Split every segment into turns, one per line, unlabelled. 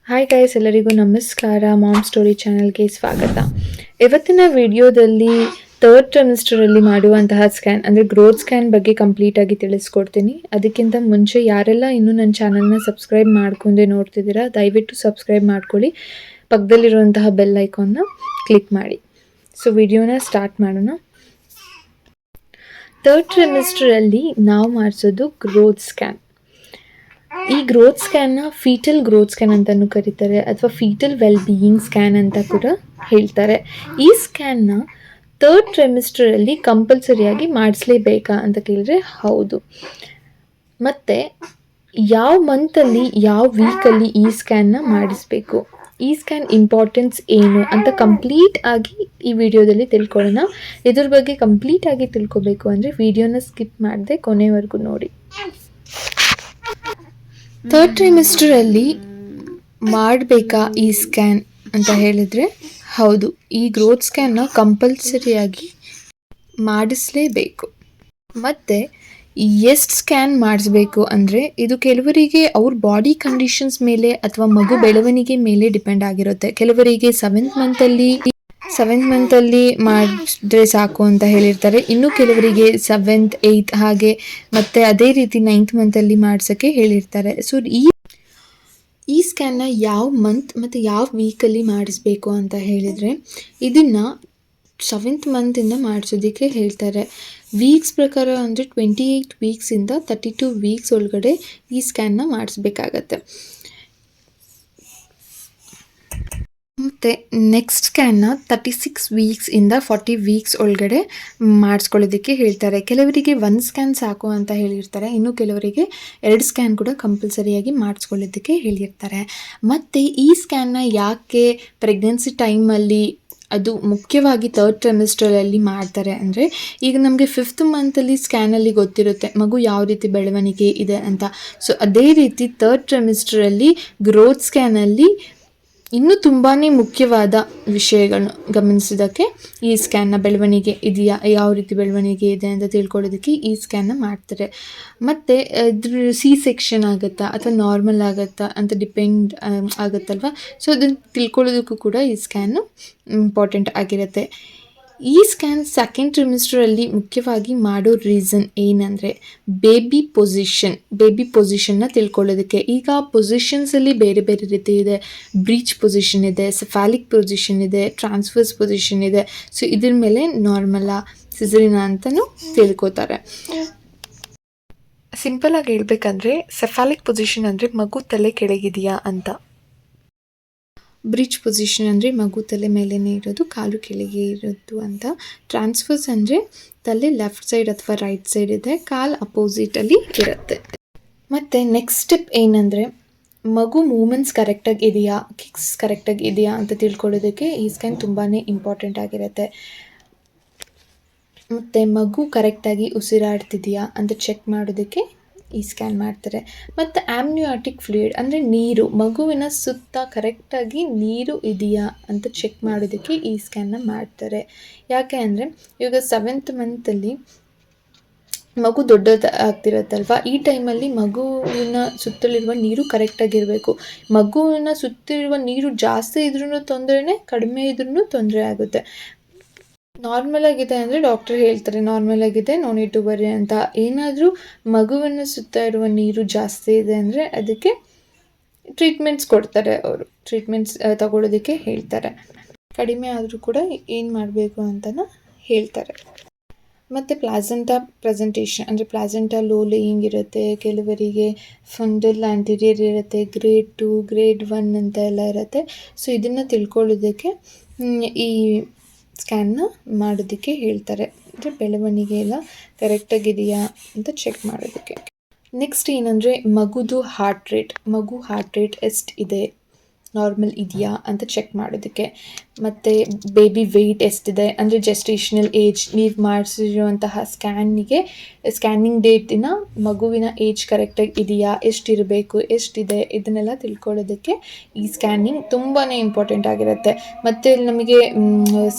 Hi guys, ಎಲ್ಲರಿಗೂ ನಮಸ್ಕಾರ. Ma'am story ಚಾನಲ್ಗೆ ಸ್ವಾಗತ. ಇವತ್ತಿನ ವಿಡಿಯೋದಲ್ಲಿ ಥರ್ಡ್ ಟ್ರೈಮಿಸ್ಟರಲ್ಲಿ ಮಾಡುವಂತಹ ಸ್ಕ್ಯಾನ್ ಅಂದರೆ ಗ್ರೋತ್ ಸ್ಕ್ಯಾನ್ ಬಗ್ಗೆ ಕಂಪ್ಲೀಟಾಗಿ ತಿಳಿಸ್ಕೊಡ್ತೀನಿ. ಅದಕ್ಕಿಂತ ಮುಂಚೆ ಯಾರೆಲ್ಲ ಇನ್ನೂ ನನ್ನ ಚಾನಲ್ನ ಸಬ್ಸ್ಕ್ರೈಬ್ ಮಾಡ್ಕೊಂಡೆ ನೋಡ್ತಿದ್ದೀರಾ, ದಯವಿಟ್ಟು ಸಬ್ಸ್ಕ್ರೈಬ್ ಮಾಡ್ಕೊಳ್ಳಿ. ಪಕ್ಕದಲ್ಲಿರುವಂತಹ ಬೆಲ್ ಐಕಾನ್ನ ಕ್ಲಿಕ್ ಮಾಡಿ. ಸೊ ವಿಡಿಯೋನ ಸ್ಟಾರ್ಟ್ ಮಾಡೋಣ. ಥರ್ಡ್ ಟ್ರೈಮಿಸ್ಟರಲ್ಲಿ ನಾವು ಮಾಡಿಸೋದು ಗ್ರೋತ್ ಸ್ಕ್ಯಾನ್. ಈ ಗ್ರೋತ್ ಸ್ಕ್ಯಾನ್ನ ಫೀಟಲ್ ಗ್ರೋತ್ ಸ್ಕ್ಯಾನ್ ಅಂತಲೂ ಕರೀತಾರೆ, ಅಥವಾ ಫೀಟಲ್ ವೆಲ್ ಬೀಯಿಂಗ್ ಸ್ಕ್ಯಾನ್ ಅಂತ ಕೂಡ ಹೇಳ್ತಾರೆ. ಈ ಸ್ಕ್ಯಾನ್ನ ಥರ್ಡ್ ಟ್ರೈಮಿಸ್ಟರಲ್ಲಿ ಕಂಪಲ್ಸರಿಯಾಗಿ ಮಾಡಿಸ್ಲೇಬೇಕಾ ಅಂತ ಕೇಳಿದ್ರೆ ಹೌದು. ಮತ್ತು ಯಾವ ಮಂತಲ್ಲಿ ಯಾವ ವೀಕಲ್ಲಿ ಈ ಸ್ಕ್ಯಾನ್ನ ಮಾಡಿಸ್ಬೇಕು, ಈ ಸ್ಕ್ಯಾನ್ ಇಂಪಾರ್ಟೆನ್ಸ್ ಏನು ಅಂತ ಕಂಪ್ಲೀಟ್ ಆಗಿ ಈ ವಿಡಿಯೋದಲ್ಲಿ ತಿಳ್ಕೊಳ್ಳೋಣ. ಇದ್ರ ಬಗ್ಗೆ ಕಂಪ್ಲೀಟ್ ಆಗಿ ತಿಳ್ಕೊಬೇಕು ಅಂದರೆ ವಿಡಿಯೋನ ಸ್ಕಿಪ್ ಮಾಡದೆ ಕೊನೆವರೆಗೂ ನೋಡಿ. ಥರ್ಡ್ ಟ್ರೈಮಿಸ್ಟರಲ್ಲಿ ಮಾಡಬೇಕಾ ಈ ಸ್ಕ್ಯಾನ್ ಅಂತ ಹೇಳಿದರೆ ಹೌದು. ಈ ಗ್ರೋತ್ ಸ್ಕ್ಯಾನ್ನ ಕಂಪಲ್ಸರಿಯಾಗಿ ಮಾಡಿಸಲೇಬೇಕು. ಮತ್ತು ಎಷ್ಟು ಸ್ಕ್ಯಾನ್ ಮಾಡಿಸ್ಬೇಕು ಅಂದರೆ ಇದು ಕೆಲವರಿಗೆ ಅವ್ರ ಬಾಡಿ ಕಂಡೀಷನ್ಸ್ ಮೇಲೆ ಅಥವಾ ಮಗು ಬೆಳವಣಿಗೆ ಮೇಲೆ ಡಿಪೆಂಡ್ ಆಗಿರುತ್ತೆ. ಕೆಲವರಿಗೆ ಸೆವೆಂತ್ ಮಂತಲ್ಲಿ ಮಾಡಿದ್ರೆ ಸಾಕು ಅಂತ ಹೇಳಿರ್ತಾರೆ. ಇನ್ನು ಕೆಲವರಿಗೆ 7th 8th ಹಾಗೆ ಮತ್ತು ಅದೇ ರೀತಿ 9th ಮಂತಲ್ಲಿ ಮಾಡ್ಸೋಕ್ಕೆ ಹೇಳಿರ್ತಾರೆ. ಸೊ ಈ ಸ್ಕ್ಯಾನ್ನ ಯಾವ ಮಂತ್ ಮತ್ತು ಯಾವ ವೀಕಲ್ಲಿ ಮಾಡಿಸ್ಬೇಕು ಅಂತ ಹೇಳಿದರೆ ಇದನ್ನು 7th ಮಂತಿಂದ ಮಾಡಿಸೋದಕ್ಕೆ ಹೇಳ್ತಾರೆ. ವೀಕ್ಸ್ ಪ್ರಕಾರ ಅಂದರೆ 28 ವೀಕ್ಸಿಂದ 32 ವೀಕ್ಸ್ ಒಳಗಡೆ ಈ ಸ್ಕ್ಯಾನ್ನ ಮಾಡಿಸ್ಬೇಕಾಗತ್ತೆ. ಮತ್ತು ನೆಕ್ಸ್ಟ್ ಸ್ಕ್ಯಾನ್ನ 36 ವೀಕ್ಸಿಂದ 40 ವೀಕ್ಸ್ ಒಳಗಡೆ ಮಾಡಿಸ್ಕೊಳ್ಳೋದಕ್ಕೆ ಹೇಳ್ತಾರೆ. ಕೆಲವರಿಗೆ 1 ಸ್ಕ್ಯಾನ್ ಸಾಕು ಅಂತ ಹೇಳಿರ್ತಾರೆ. ಇನ್ನು ಕೆಲವರಿಗೆ 2 ಸ್ಕ್ಯಾನ್ ಕೂಡ ಕಂಪಲ್ಸರಿಯಾಗಿ ಮಾಡಿಸ್ಕೊಳ್ಳೋದಕ್ಕೆ ಹೇಳಿರ್ತಾರೆ. ಮತ್ತು ಈ ಸ್ಕ್ಯಾನ್ನ ಯಾಕೆ ಪ್ರೆಗ್ನೆನ್ಸಿ ಟೈಮಲ್ಲಿ ಅದು ಮುಖ್ಯವಾಗಿ ಥರ್ಡ್ ಟ್ರೈಮಿಸ್ಟರಲ್ಲಿ ಮಾಡ್ತಾರೆ ಅಂದರೆ, ಈಗ ನಮಗೆ 5th ಮಂತಲ್ಲಿ ಸ್ಕ್ಯಾನಲ್ಲಿ ಗೊತ್ತಿರುತ್ತೆ ಮಗು ಯಾವ ರೀತಿ ಬೆಳವಣಿಗೆ ಇದೆ ಅಂತ. ಸೊ ಅದೇ ರೀತಿ ಥರ್ಡ್ ಟ್ರೈಮಿಸ್ಟರಲ್ಲಿ ಗ್ರೋತ್ ಸ್ಕ್ಯಾನಲ್ಲಿ ಇನ್ನೂ ತುಂಬಾ ಮುಖ್ಯವಾದ ವಿಷಯಗಳನ್ನು ಗಮನಿಸೋದಕ್ಕೆ ಈ ಸ್ಕ್ಯಾನ್ನ ಬೆಳವಣಿಗೆ ಇದೆಯಾ, ಯಾವ ರೀತಿ ಬೆಳವಣಿಗೆ ಇದೆ ಅಂತ ತಿಳ್ಕೊಳ್ಳೋದಕ್ಕೆ ಈ ಸ್ಕ್ಯಾನ್ನ ಮಾಡ್ತಾರೆ. ಮತ್ತು ಇದ್ರ ಸೆಕ್ಷನ್ ಆಗುತ್ತಾ ಅಥವಾ ನಾರ್ಮಲ್ ಆಗುತ್ತಾ ಅಂತ ಡಿಪೆಂಡ್ ಆಗುತ್ತಲ್ವ. ಸೊ ಅದನ್ನು ತಿಳ್ಕೊಳ್ಳೋದಕ್ಕೂ ಕೂಡ ಈ ಸ್ಕ್ಯಾನು ಇಂಪಾರ್ಟೆಂಟ್ ಆಗಿರುತ್ತೆ. ಈ ಸ್ಕ್ಯಾನ್ ಸೆಕೆಂಡ್ ಟ್ರೈಮಿಸ್ಟರಲ್ಲಿ ಮುಖ್ಯವಾಗಿ ಮಾಡೋ ರೀಸನ್ ಏನಂದರೆ ಬೇಬಿ ಪೊಸಿಷನ್ನ ತಿಳ್ಕೊಳ್ಳೋದಕ್ಕೆ. ಈಗ ಪೊಸಿಷನ್ಸಲ್ಲಿ ಬೇರೆ ಬೇರೆ ರೀತಿ ಇದೆ. ಬ್ರೀಚ್ ಪೊಸಿಷನ್ ಇದೆ, ಸೆಫಾಲಿಕ್ ಪೊಸಿಷನ್ ಇದೆ, ಟ್ರಾನ್ಸ್ಫರ್ಸ್ ಪೊಸಿಷನ್ ಇದೆ. ಸೊ ಇದ್ರ ಮೇಲೆ ನಾರ್ಮಲಾ ಸಿಸರಿನಾ ಅಂತಲೂ ತಿಳ್ಕೊತಾರೆ. ಸಿಂಪಲಾಗಿ ಹೇಳ್ಬೇಕಂದ್ರೆ ಸೆಫಾಲಿಕ್ ಪೊಸಿಷನ್ ಅಂದರೆ ಮಗು ತಲೆ ಕೆಳಗಿದೆಯಾ ಅಂತ. ಬ್ರಿಡ್ಜ್ ಪೊಸಿಷನ್ ಅಂದರೆ ಮಗು ತಲೆ ಮೇಲೇ ಇರೋದು, ಕಾಲು ಕೆಳಗೆ ಇರೋದು ಅಂತ. ಟ್ರಾನ್ಸ್ಫರ್ಸ್ ಅಂದರೆ ತಲೆ ಲೆಫ್ಟ್ ಸೈಡ್ ಅಥವಾ ರೈಟ್ ಸೈಡ್ ಇದೆ, ಕಾಲು ಅಪೋಸಿಟಲ್ಲಿ ಇರುತ್ತೆ. ಮತ್ತು ನೆಕ್ಸ್ಟ್ ಸ್ಟೆಪ್ ಏನಂದರೆ ಮಗು ಮೂಮೆಂಟ್ಸ್ ಕರೆಕ್ಟಾಗಿ ಇದೆಯಾ, ಕಿಕ್ಸ್ ಕರೆಕ್ಟಾಗಿ ಇದೆಯಾ ಅಂತ ತಿಳ್ಕೊಳ್ಳೋದಕ್ಕೆ ಈ ಸ್ಕ್ಯಾನ್ ತುಂಬಾ ಇಂಪಾರ್ಟೆಂಟ್ ಆಗಿರುತ್ತೆ. ಮತ್ತು ಮಗು ಕರೆಕ್ಟಾಗಿ ಉಸಿರಾಡ್ತಿದೆಯಾ ಅಂತ ಚೆಕ್ ಮಾಡೋದಕ್ಕೆ ಈ ಸ್ಕ್ಯಾನ್ ಮಾಡ್ತಾರೆ. ಮತ್ತು ಆಮ್ನಿಯಾಟಿಕ್ ಫ್ಲೂಯಿಡ್ ಅಂದರೆ ನೀರು, ಮಗುವಿನ ಸುತ್ತ ಕರೆಕ್ಟಾಗಿ ನೀರು ಇದೆಯಾ ಅಂತ ಚೆಕ್ ಮಾಡೋದಕ್ಕೆ ಈ ಸ್ಕ್ಯಾನ್ನ ಮಾಡ್ತಾರೆ. ಯಾಕೆ ಅಂದರೆ ಇವಾಗ 7th ಮಂತಲ್ಲಿ ಮಗು ದೊಡ್ಡದಾಗ್ತಿರತ್ತಲ್ವ, ಈ ಟೈಮಲ್ಲಿ ಮಗುವಿನ ಸುತ್ತಲಿರುವ ನೀರು ಕರೆಕ್ಟಾಗಿರಬೇಕು. ಮಗುವಿನ ಸುತ್ತಿರುವ ನೀರು ಜಾಸ್ತಿ ಇದ್ರೂ ತೊಂದರೆನೇ, ಕಡಿಮೆ ಇದ್ರೂ ತೊಂದರೆ ಆಗುತ್ತೆ. ನಾರ್ಮಲ್ ಆಗಿದೆ ಅಂದರೆ ಡಾಕ್ಟರ್ ಹೇಳ್ತಾರೆ ನಾರ್ಮಲ್ ಆಗಿದೆ, ನೋ ನೀಡ್ ಟು ವರಿ ಅಂತ. ಏನಾದರೂ ಮಗುವಿನ ಸುತ್ತ ಇರುವ ನೀರು ಜಾಸ್ತಿ ಇದೆ ಅಂದರೆ ಅದಕ್ಕೆ ಟ್ರೀಟ್ಮೆಂಟ್ಸ್ ಕೊಡ್ತಾರೆ. ಅವರು ಟ್ರೀಟ್ಮೆಂಟ್ಸ್ ತಗೊಳ್ಳೋದಕ್ಕೆ ಹೇಳ್ತಾರೆ. ಕಡಿಮೆ ಆದರೂ ಕೂಡ ಏನು ಮಾಡಬೇಕು ಅಂತಲೂ ಹೇಳ್ತಾರೆ. ಮತ್ತು ಪ್ಲಾಸೆಂಟಾ ಪ್ರೆಸೆಂಟೇಷನ್ ಅಂದರೆ ಪ್ಲಾಸೆಂಟಾ ಲೋ ಲೇಯಿಂಗ್ ಇರುತ್ತೆ, ಕೆಲವರಿಗೆ ಫಂಡಲ್ ಆಂಟೀರಿಯರ್ ಇರುತ್ತೆ, ಗ್ರೇಡ್ 2 ಗ್ರೇಡ್ 1 ಅಂತ ಎಲ್ಲ ಇರುತ್ತೆ. ಸೊ ಇದನ್ನು ತಿಳ್ಕೊಳ್ಳೋದಕ್ಕೆ ಈ ಸ್ಕ್ಯಾನ್ನ ಮಾಡೋದಕ್ಕೆ ಹೇಳ್ತಾರೆ. ಅಂದರೆ ಬೆಳವಣಿಗೆ ಎಲ್ಲ ಕರೆಕ್ಟಾಗಿದೆಯಾ ಅಂತ ಚೆಕ್ ಮಾಡೋದಕ್ಕೆ. ನೆಕ್ಸ್ಟ್ ಏನಂದರೆ ಮಗು ಹಾರ್ಟ್ ರೇಟ್ ಎಷ್ಟು ಇದೆ, ನಾರ್ಮಲ್ ಇದೆಯಾ ಅಂತ ಚೆಕ್ ಮಾಡೋದಕ್ಕೆ. ಮತ್ತು ಬೇಬಿ ವೆಯ್ಟ್ ಎಷ್ಟಿದೆ ಅಂದರೆ ಜೆಸ್ಟೇಷನಲ್ ಏಜ್, ನೀವು ಮಾಡಿಸಿರುವಂತಹ ಸ್ಕ್ಯಾನಿಂಗ್ ಡೇಟಿನ ಮಗುವಿನ ಏಜ್ ಕರೆಕ್ಟಾಗಿ ಇದೆಯಾ, ಎಷ್ಟಿರಬೇಕು, ಎಷ್ಟಿದೆ, ಇದನ್ನೆಲ್ಲ ತಿಳ್ಕೊಳ್ಳೋದಕ್ಕೆ ಈ ಸ್ಕ್ಯಾನಿಂಗ್ ತುಂಬಾ ಇಂಪಾರ್ಟೆಂಟ್ ಆಗಿರುತ್ತೆ. ಮತ್ತು ನಮಗೆ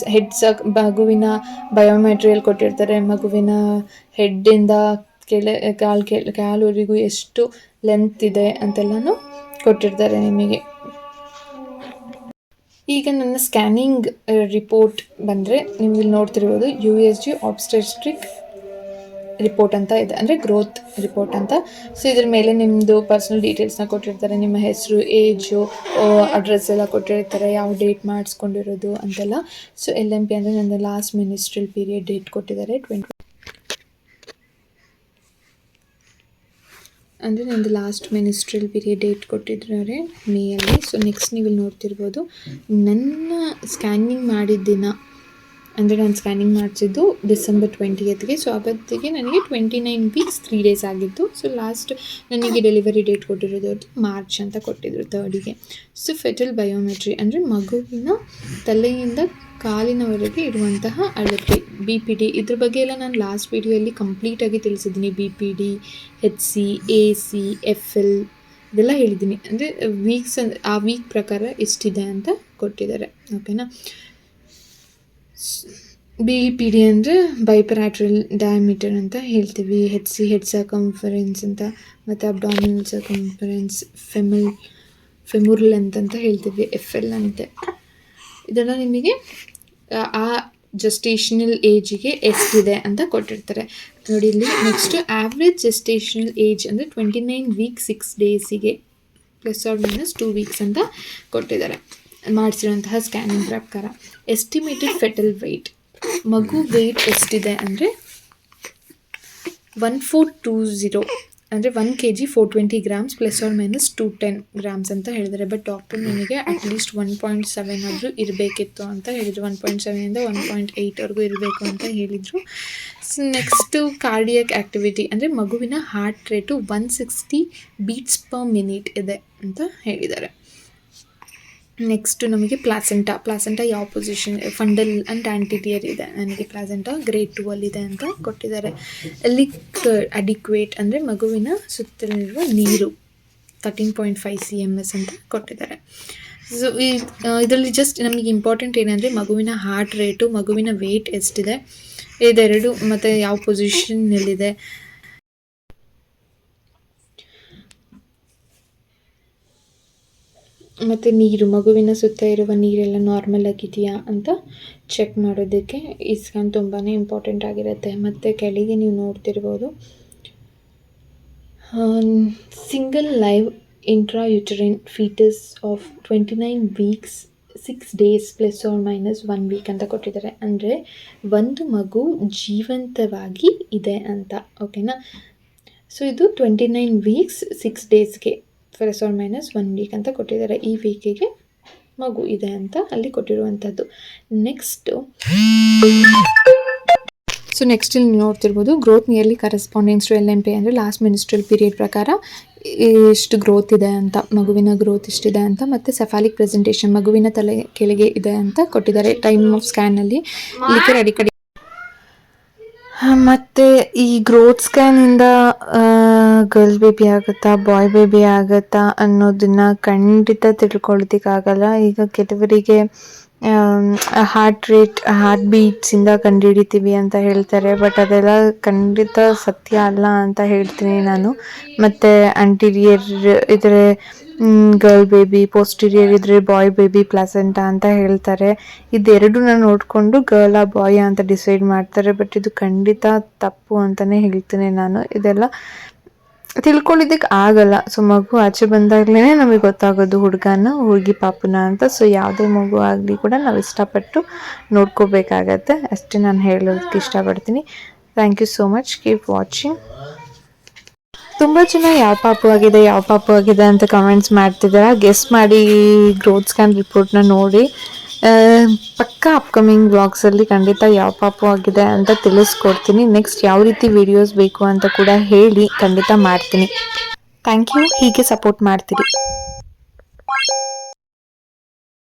ಮಗುವಿನ ಬಯೋಮೆಟ್ರಿಯಲ್ಲಿ ಕೊಟ್ಟಿರ್ತಾರೆ. ಮಗುವಿನ ಹೆಡ್ಡಿಂದ ಕಾಲುವರೆಗೂ ಎಷ್ಟು ಲೆಂತ್ ಇದೆ ಅಂತೆಲ್ಲನೂ ಕೊಟ್ಟಿರ್ತಾರೆ ನಿಮಗೆ. ಈಗ ನನ್ನ ಸ್ಕ್ಯಾನಿಂಗ್ ರಿಪೋರ್ಟ್ ಬಂದರೆ ನೀವು ಇಲ್ಲಿ ನೋಡ್ತಿರ್ಬೋದು USG ಆಬ್ಸ್ಟೆಟ್ರಿಕ್ ರಿಪೋರ್ಟ್ ಅಂತ ಇದೆ, ಅಂದರೆ ಗ್ರೋತ್ ರಿಪೋರ್ಟ್ ಅಂತ. ಸೊ ಇದ್ರ ಮೇಲೆ ನಿಮ್ಮದು ಪರ್ಸ್ನಲ್ ಡೀಟೇಲ್ಸ್ನ ಕೊಟ್ಟಿರ್ತಾರೆ, ನಿಮ್ಮ ಹೆಸರು, ಏಜು, ಅಡ್ರೆಸ್ ಎಲ್ಲ ಕೊಟ್ಟಿರ್ತಾರೆ, ಯಾವ ಡೇಟ್ ಮಾಡಿಸ್ಕೊಂಡಿರೋದು ಅಂತೆಲ್ಲ. ಸೊ LMP ಅಂದರೆ ನನ್ನ ಲಾಸ್ಟ್ ಮಿನಿಸ್ಟ್ರಲ್ ಪೀರಿಯಡ್ ಡೇಟ್ ಕೊಟ್ಟಿದ್ದಾರೆ, ಅಂದರೆ ನಂದು ಲಾಸ್ಟ್ ಮೆನಿಸ್ಟ್ರಲ್ ಪೀರಿಯಡ್ ಡೇಟ್ ಕೊಟ್ಟಿದ್ದಾರೆ ಮೇಯಲ್ಲಿ. ಸೊ ನೆಕ್ಸ್ಟ್ ನೀವು ಇಲ್ಲಿ ನೋಡ್ತಿರ್ಬೋದು ನನ್ನ ಸ್ಕ್ಯಾನಿಂಗ್ ಮಾಡಿದ ದಿನ, ಅಂದರೆ ನಾನು ಸ್ಕ್ಯಾನಿಂಗ್ ಮಾಡಿಸಿದ್ದು ಡಿಸೆಂಬರ್ 20ಗೆ. ಸೊ ಅವತ್ತಿಗೆ ನನಗೆ 29 ವೀಕ್ಸ್ 3 ಡೇಸ್ ಆಗಿತ್ತು. ಸೊ ಲಾಸ್ಟ್ ನನಗೆ ಡೆಲಿವರಿ ಡೇಟ್ ಕೊಟ್ಟಿರೋದು ಮಾರ್ಚ್ ಅಂತ ಕೊಟ್ಟಿದ್ರು 3ಗೆ. ಸೊ ಫೆಟಲ್ ಬಯೋಮೆಟ್ರಿ ಅಂದರೆ ಮಗುವಿನ ತಲೆಯಿಂದ ಕಾಲಿನವರೆಗೆ ಇರುವಂತಹ ಅಳತೆ BPD, ಇದ್ರ ಬಗ್ಗೆ ಎಲ್ಲ ನಾನು ಲಾಸ್ಟ್ ವಿಡಿಯೋಯಲ್ಲಿ ಕಂಪ್ಲೀಟಾಗಿ ತಿಳಿಸಿದ್ದೀನಿ. BPD, HC, AC, FL ಇದೆಲ್ಲ ಹೇಳಿದ್ದೀನಿ. ಅಂದರೆ ವೀಕ್ಸ್ ಆ ವೀಕ್ ಪ್ರಕಾರ ಎಷ್ಟಿದೆ ಅಂತ ಕೊಟ್ಟಿದ್ದಾರೆ, ಓಕೆನಾ. BPD ಅಂದರೆ ಬೈಪರಾಟ್ರಲ್ ಡಯಾಮೀಟರ್ ಅಂತ ಹೇಳ್ತೀವಿ, HC ಹೆಡ್ ಸರ್ಕಂಫರೆನ್ಸ್ ಅಂತ, ಮತ್ತು ಅಬ್ಡಾಮಿನಲ್ ಸರ್ಕಂಫರೆನ್ಸ್, ಫೆಮುರಲ್ ಅಂತ ಹೇಳ್ತೀವಿ, FL ಅಂತೆ. ಇದೆಲ್ಲ ನಿಮಗೆ ಆ ಜಸ್ಟೇಷನಲ್ ಏಜಿಗೆ ಎಷ್ಟಿದೆ ಅಂತ ಕೊಟ್ಟಿರ್ತಾರೆ ನೋಡಿ ಇಲ್ಲಿ. ನೆಕ್ಸ್ಟ್ ಆವ್ರೇಜ್ ಜಸ್ಟೇಷನಲ್ ಏಜ್ ಅಂದರೆ 29 ವೀಕ್ 6 ಡೇಸಿಗೆ +2 ವೀಕ್ಸ್ ಅಂತ ಕೊಟ್ಟಿದ್ದಾರೆ ಮಾಡಿಸಿರುವಂತಹ ಸ್ಕ್ಯಾನಿಂಗ್ ಪ್ರಕಾರ. ಎಸ್ಟಿಮೇಟೆಡ್ ಫೆಟಲ್ ವೆಯ್ಟ್, ಮಗು ವೆಯ್ಟ್ ಎಷ್ಟಿದೆ ಅಂದರೆ 1420, ಅಂದರೆ 1 kg 420 ಗ್ರಾಮ್ಸ್ ±210 ಗ್ರಾಮ್ಸ್ ಅಂತ ಹೇಳಿದ್ದಾರೆ. ಬಟ್ ಡಾಕ್ಟರ್ ನನಗೆ ಅಟ್ಲೀಸ್ಟ್ 1.7 ಆದರೂ ಇರಬೇಕಿತ್ತು ಅಂತ ಹೇಳಿದರು. 1.7ಇಂದ 1.8ವರೆಗೂ ಇರಬೇಕು ಅಂತ ಹೇಳಿದರು. ನೆಕ್ಸ್ಟು ಕಾರ್ಡಿಯಾಕ್ ಆ್ಯಕ್ಟಿವಿಟಿ ಅಂದರೆ ಮಗುವಿನ heart rate 160 beats per minute ಇದೆ ಅಂತ ಹೇಳಿದ್ದಾರೆ. ನೆಕ್ಸ್ಟು ನಮಗೆ ಪ್ಲಾಸೆಂಟಾ ಯಾವ ಪೊಸಿಷನ್, ಫಂಡಲ್ ಆ್ಯಂಡ್ ಆಂಟಿರಿಯರ್ ಇದೆ. ನನಗೆ ಪ್ಲಾಸೆಂಟಾ ಗ್ರೇಡ್ 2 ಅಲ್ಲಿದೆ ಅಂತ ಕೊಟ್ಟಿದ್ದಾರೆ. ಲಿಕ್ವಿಡ್ ಅಡಿಕ್ವೇಟ್ ಅಂದರೆ ಮಗುವಿನ ಸುತ್ತಲಿರುವ ನೀರು 13.5 cms ಅಂತ ಕೊಟ್ಟಿದ್ದಾರೆ. ಸೊ ಇದರಲ್ಲಿ ಜಸ್ಟ್ ನಮಗೆ ಇಂಪಾರ್ಟೆಂಟ್ ಏನಂದರೆ ಮಗುವಿನ ಹಾರ್ಟ್ ರೇಟು, ಮಗುವಿನ ವೆಯ್ಟ್ ಎಷ್ಟಿದೆ ಇದೆರಡು, ಮತ್ತು ಯಾವ ಪೊಸಿಷನ್ನಲ್ಲಿದೆ, ಮತ್ತು ನೀರು, ಮಗುವಿನ ಸುತ್ತ ಇರುವ ನೀರೆಲ್ಲ ನಾರ್ಮಲ್ ಆಗಿದೆಯಾ ಅಂತ ಚೆಕ್ ಮಾಡೋದಕ್ಕೆ ಈ ಸ್ಕ್ಯಾನ್ ತುಂಬಾ ಇಂಪಾರ್ಟೆಂಟ್ ಆಗಿರುತ್ತೆ. ಮತ್ತು ಕೆಳಗೆ ನೀವು ನೋಡ್ತಿರ್ಬೋದು single live intrauterine fetus of 29 weeks 6 days ±1 week ಅಂತ ಕೊಟ್ಟಿದ್ದಾರೆ. ಅಂದರೆ ಒಂದು ಮಗು ಜೀವಂತವಾಗಿ ಇದೆ ಅಂತ, ಓಕೆನಾ. ಸೊ ಇದು 29 ವೀಕ್ಸ್ 6 ಡೇಸ್ಗೆ ±1 ವೀಕ್ ಅಂತ ಕೊಟ್ಟಿದ್ದಾರೆ. ಈ ವೀಕಿಗೆ ಮಗು ಇದೆ ಅಂತ ಅಲ್ಲಿ ಕೊಟ್ಟಿರುವಂಥದ್ದು. ನೆಕ್ಸ್ಟ್ ಇಲ್ಲಿ ನೋಡ್ತಿರ್ಬೋದು growth nearly corresponds to LMP ಅಂದರೆ ಲಾಸ್ಟ್ ಮಿನಿಸ್ಟ್ರಲ್ ಪೀರಿಯಡ್ ಪ್ರಕಾರ ಎಷ್ಟು ಗ್ರೋತ್ ಇದೆ ಅಂತ, ಮಗುವಿನ ಗ್ರೋತ್ ಎಷ್ಟಿದೆ ಅಂತ, ಮತ್ತು ಸೆಫಾಲಿಕ್ ಪ್ರೆಸೆಂಟೇಷನ್ ಮಗುವಿನ ತಲೆ ಕೆಳಗೆ ಇದೆ ಅಂತ ಕೊಟ್ಟಿದ್ದಾರೆ. ಟೈಮ್ ಆಫ್ ಸ್ಕ್ಯಾನಲ್ಲಿ ಲಿಕ್ವಿಡ್ ಅಡಿಕಡಿ. ಮತ್ತು ಈ ಗ್ರೋತ್ ಸ್ಕ್ಯಾನಿಂದ ಗರ್ಲ್ ಬೇಬಿ ಆಗುತ್ತಾ ಬಾಯ್ ಬೇಬಿ ಆಗುತ್ತಾ ಅನ್ನೋದನ್ನ ಖಂಡಿತ ತಿಳ್ಕೊಳ್ಳೋದಕ್ಕಾಗಲ್ಲ. ಈಗ ಕೆಲವರಿಗೆ ಹಾರ್ಟ್ ಬೀಟ್ಸಿಂದ ಕಂಡುಹಿಡಿತೀವಿ ಅಂತ ಹೇಳ್ತಾರೆ, ಬಟ್ ಅದೆಲ್ಲ ಖಂಡಿತ ಸತ್ಯ ಅಲ್ಲ ಅಂತ ಹೇಳ್ತೀನಿ ನಾನು. ಮತ್ತು ಆಂಟೀರಿಯರ್ ಇದ್ರೆ ಗರ್ಲ್ ಬೇಬಿ, ಪೋಸ್ಟೀರಿಯರ್ ಇದ್ರೆ ಬಾಯ್ ಬೇಬಿ, ಪ್ಲಾಸೆಂಟಾ ಅಂತ ಹೇಳ್ತಾರೆ. ಇದೆರಡನ್ನ ನೋಡಿಕೊಂಡು ಗರ್ಲಾ ಬಾಯ್ ಅಂತ ಡಿಸೈಡ್ ಮಾಡ್ತಾರೆ, ಬಟ್ ಇದು ಖಂಡಿತ ತಪ್ಪು ಅಂತಲೇ ಹೇಳ್ತೀನಿ ನಾನು. ಇದೆಲ್ಲ ತಿಳ್ಕೊಳ್ಳೋದಕ್ಕೆ ಆಗಲ್ಲ. ಸೊ ಮಗು ಆಚೆ ಬಂದಾಗಲೇ ನಮಗೆ ಗೊತ್ತಾಗೋದು ಹುಡುಗಿ ಪಾಪುನ ಅಂತ. ಸೊ ಯಾವುದೇ ಮಗು ಆಗಲಿ ಕೂಡ ನಾವು ಇಷ್ಟಪಟ್ಟು ನೋಡ್ಕೋಬೇಕಾಗತ್ತೆ, ಅಷ್ಟೇ ನಾನು ಹೇಳೋದಕ್ಕೆ ಇಷ್ಟಪಡ್ತೀನಿ. Thank you so much, keep watching. ತುಂಬ ಜನ ಯಾವ ಪಾಪು ಆಗಿದೆ ಅಂತ ಕಮೆಂಟ್ಸ್ ಮಾಡ್ತಿದ್ದಾರೆ. ಗೆಸ್ ಮಾಡಿ ಗ್ರೋತ್ ಸ್ಕ್ಯಾನ್ ರಿಪೋರ್ಟ್ನ ನೋಡಿ. ಪಕ್ಕಾ ಅಪ್ಕಮಿಂಗ್ ವ್ಲಾಗ್ಸಲ್ಲಿ ಖಂಡಿತ ಯಾವ ಪಾಪು ಆಗಿದೆ ಅಂತ ತಿಳಿಸ್ಕೊಡ್ತೀನಿ. ನೆಕ್ಸ್ಟ್ ಯಾವ ರೀತಿ ವಿಡಿಯೋಸ್ ಬೇಕು ಅಂತ ಕೂಡ ಹೇಳಿ, ಖಂಡಿತ ಮಾಡ್ತೀನಿ. ಥ್ಯಾಂಕ್ ಯು, ಹೀಗೆ ಸಪೋರ್ಟ್ ಮಾಡ್ತೀರಿ.